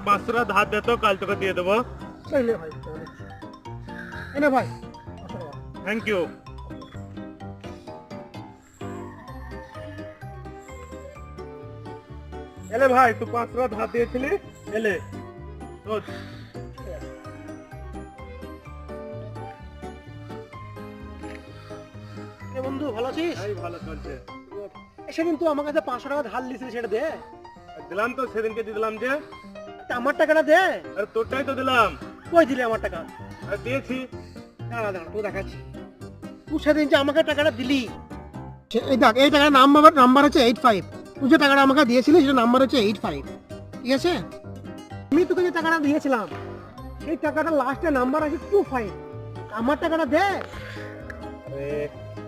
500 টাকা ধার দে তো, কাল তোকে দিয়ে দেবো। এই নে ভাই, এনে ভাই 500 টাকা। Thank you. এলে ভাই, তুই 500 টাকা ধার দিয়েছিলি, এলে রোজ। এ বন্ধু ভালো আছিস? এই ভালো চলছে। সেদিন তুই আমার কাছে 500 টাকা ধার দিয়েছিলি, সেটা দে। দিলাম তো, সেদিনকে দিয়ে দিলাম যে। তা আমার টাকাটা দে। আরে তোরটাই তো দিলাম। কই দিলি আমার টাকা? আরে দিয়েছি। দাঁড়া দাঁড়া, তুই দেখাচ্ছি। তুই সেদিন যে আমাকে টাকাটা দিলি, এই দেখ, এই টাকার নাম্বার হচ্ছে 85। তুই যে টাকাটা আমাকে দিয়েছিলি সেটা নাম্বার হচ্ছে 85, ঠিক আছে? আমি তোকে যে টাকাটা দিয়েছিলাম সেই টাকাটা লাস্টে নাম্বার আছে 25। আমার টাকাটা দে। আরে